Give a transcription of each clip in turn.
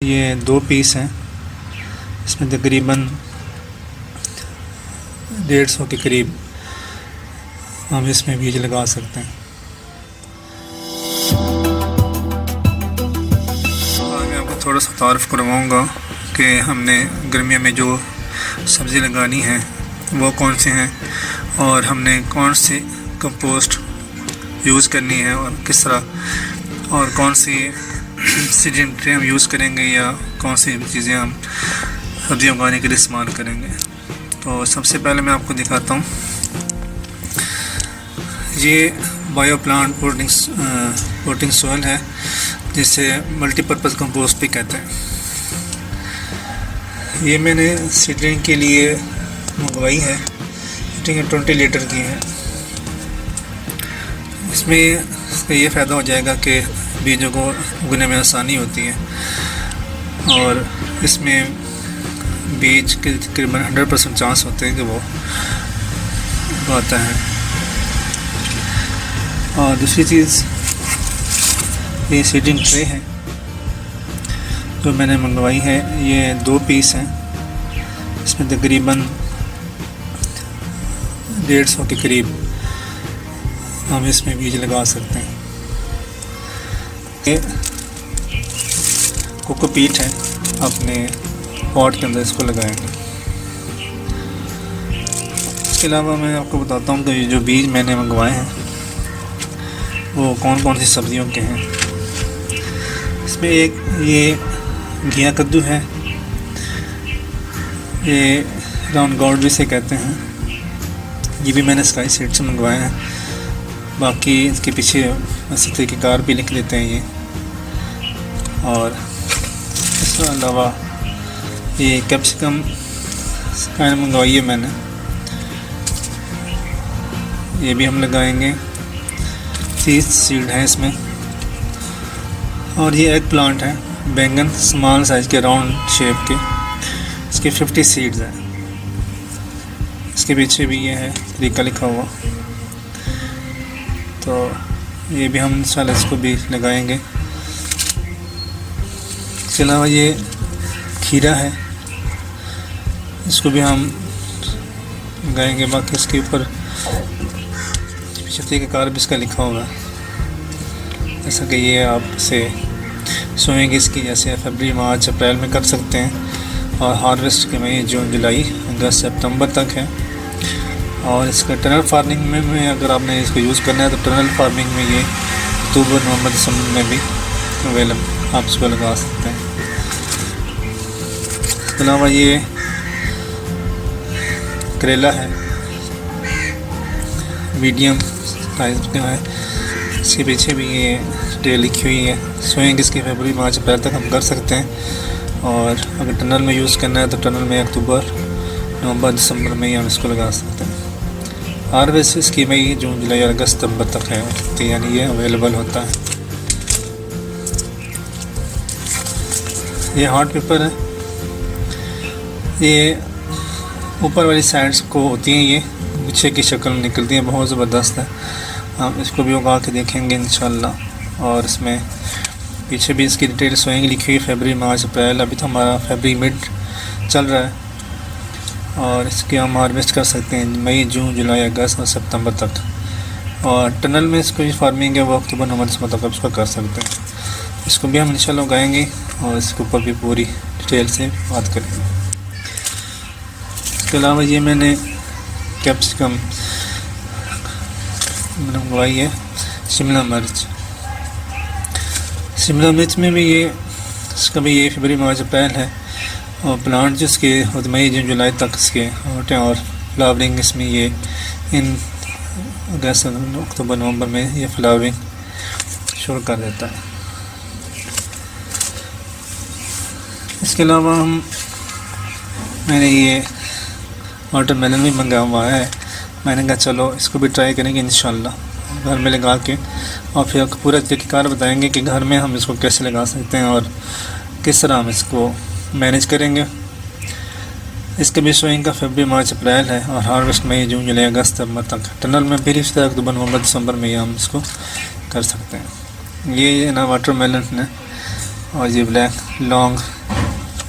ये 2 पीस हैं। इसमें तकरीबन 150 के करीब हम इसमें बीज लगा सकते हैं। आज मैं आपको थोड़ा सा तारुफ करवाऊँगा कि हमने गर्मियों में जो सब्ज़ी लगानी है वो कौन से हैं और हमने कौन सी कंपोस्ट यूज़ करनी है और किस तरह, और कौन सी सीडिंग ट्रे हम यूज़ करेंगे या कौन सी चीज़ें हम सब्ज़ी उगाने के लिए इस्तेमाल करेंगे। तो सबसे पहले मैं आपको दिखाता हूँ, ये बायो प्लांट पोटिंग सोइल है जिसे मल्टीपर्पज़ कंपोस्ट भी कहते हैं। ये मैंने सीडलिंग के लिए मंगवाई है, सीडलिंग 20 लीटर की है। इसमें इसका ये फ़ायदा हो जाएगा कि बीजों को उगने में आसानी होती है और इसमें बीज के तकरीबन 100% चांस होते हैं कि वो आता है। और दूसरी चीज़, ये सीडिंग ट्रे है जो मैंने मंगवाई है। ये 2 पीस हैं। इसमें तकरीबन 150 के करीब हम इसमें बीज लगा सकते हैं। ये कोकोपीट है, अपने पॉट के अंदर इसको लगाएंगे। इसके अलावा मैं आपको बताता हूँ कि ये जो बीज मैंने मंगवाए हैं वो कौन कौन सी सब्जियों के हैं। इसमें एक ये घिया कद्दू है, ये राउंड गॉड भी से कहते हैं। ये भी मैंने स्काई सीड से मंगवाए हैं। बाकी इसके पीछे इसी तरीक़ेकार भी लिख देते हैं ये। और इसके अलावा ये कैप्सिकम मंगवाई है मैंने, ये भी हम लगाएंगे। 30 सीड है इसमें। और ये एग प्लांट है, बैंगन स्मॉल साइज़ के राउंड शेप के, इसके 50 सीड्स हैं। इसके पीछे भी ये है तरीका लिखा हुआ। तो ये भी हम इंशाल्लाह इसको भी लगाएंगे। इसके अलावा ये खीरा है, इसको भी हम लगाएंगे। बाकी इसके ऊपर पीछे तरीक़ाकार भी इसका लिखा होगा, जैसा कि ये आप इसे सोएंगे इसकी जैसे फरवरी मार्च अप्रैल में कर सकते हैं। और हार्वेस्ट के महीने जून जुलाई अगस्त सितंबर तक है। और इसका टनल फार्मिंग में अगर आपने इसको यूज़ करना है तो टनल फार्मिंग में ये अक्टूबर नवंबर दिसंबर में भी अवेलेबल, आप इसको लगा सकते हैं। इसके अलावा ये करेला है, मीडियम साइज का है। इसके पीछे भी ये डेट लिखी हुई है। सोएंगे इसके फरवरी मार्च अप्रैल तक हम कर सकते हैं। और अगर टनल में यूज़ करना है तो टनल में अक्टूबर नवंबर दिसंबर में ही हम इसको लगा सकते हैं। हार्वेस्ट इसकी मई जून जुलाई और अगस्त सितंबर तक है, तो यानी ये अवेलेबल होता है। ये हॉट पेपर है, ये ऊपर वाली साइड्स को होती हैं, ये गुच्छे की शक्ल में निकलती हैं, बहुत ज़बरदस्त है। हम इसको भी उगा के देखेंगे इंशाल्लाह। और इसमें पीछे भी इसकी डिटेल सोएंगे लिखी हुई, फरवरी मार्च अप्रैल। अभी तो हमारा फरवरी मिड चल रहा है और इसके हम हार्वेस्ट कर सकते हैं मई जून जुलाई अगस्त और सितंबर तक। और टनल में इसको जो फार्मिंग है वो अक्टूबर नवंबर दिसंबर तक इसको कर सकते हैं। इसको भी हम इंशाल्लाह उगाएंगे और इसके ऊपर भी पूरी डिटेल से बात करेंगे। इसके अलावा ये मैंने कैप्सिकम मंगवाई है, शिमला मिर्च। शिमला मिर्च में भी ये इसका भी ये फरवरी मार्च अप्रैल है। और प्लांट जिसके मई जून जुलाई तक इसके होते हैं और फ्लावरिंग इसमें ये इन अगस्त अक्टूबर नवंबर में ये फ्लावरिंग शुरू कर देता है। इसके अलावा मैंने ये वाटरमेलन भी मंगाया हुआ है। मैंने कहा चलो इसको भी ट्राई करेंगे इंशाल्लाह घर में लगा के, और फिर आपको पूरा तरीक़ाकार बताएंगे कि घर में हम इसको कैसे लगा सकते हैं और किस तरह हम इसको मैनेज करेंगे। इसके भी सोइंग का फरवरी मार्च अप्रैल है और हार्वेस्ट मई जून जुलाई अगस्त सितंबर तक। टनल में फिर इस तरह अक्टूबर नवंबर दिसंबर में हम इसको कर सकते हैं। ये ना वाटरमेलन है और ये ब्लैक लॉन्ग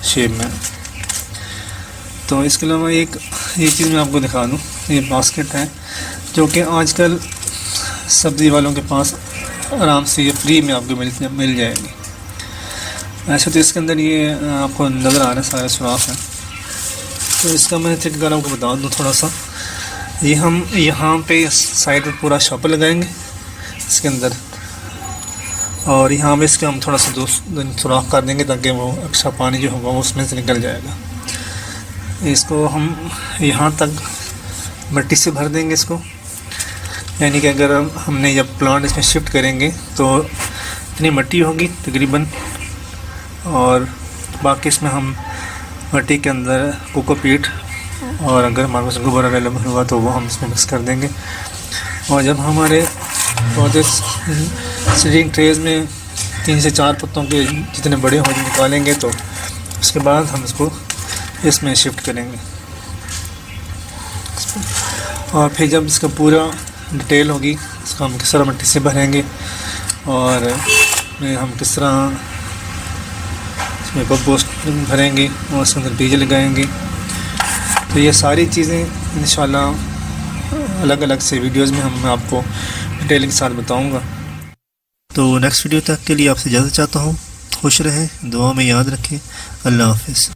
शेप में। तो इसके अलावा एक चीज़ मैं आपको दिखा दूँ, ये बास्केट है जो कि आजकल सब्ज़ी वालों के पास आराम से ये फ्री में आपको मिल जाएगी। ऐसे तो इसके अंदर ये आपको नज़र आ रहा है सारे सुराख हैं। तो इसका मैं चेक कर आपको बता दूँ थोड़ा सा, ये हम यहाँ पे साइड पर पूरा शॉपर लगाएंगे इसके अंदर, और यहाँ पे इसके हम थोड़ा सा सुराख कर देंगे ताकि वो अच्छा पानी जो होगा वो उसमें से निकल जाएगा। इसको हम यहाँ तक मिट्टी से भर देंगे इसको, यानी कि अगर हमने जब प्लांट इसमें शिफ्ट करेंगे तो इतनी मिट्टी होगी तकरीबन, और बाकी इसमें हम मिट्टी के अंदर कोकोपीट और अगर हमारे पास गोबर अवेलेबल होगा तो वो हम इसमें मिक्स कर देंगे। और जब हमारे पौधे सीडिंग ट्रेज में 3 से 4 पत्तों के जितने बड़े हो निकालेंगे तो उसके बाद हम इसको इसमें शिफ्ट करेंगे। और फिर जब इसका पूरा डिटेल होगी इसको हम किस तरह मिट्टी से भरेंगे और हम किस तरह इसमें कंपोस्ट भरेंगे और उसके अंदर बीज लगाएंगे, तो ये सारी चीज़ें इंशाल्लाह अलग अलग से वीडियोज़ में हम आपको डिटेल के साथ बताऊंगा। तो नेक्स्ट वीडियो तक के लिए आपसे इजाज़त चाहता हूँ। खुश रहें, दुआ में याद रखें। अल्लाह हाफ़िज़।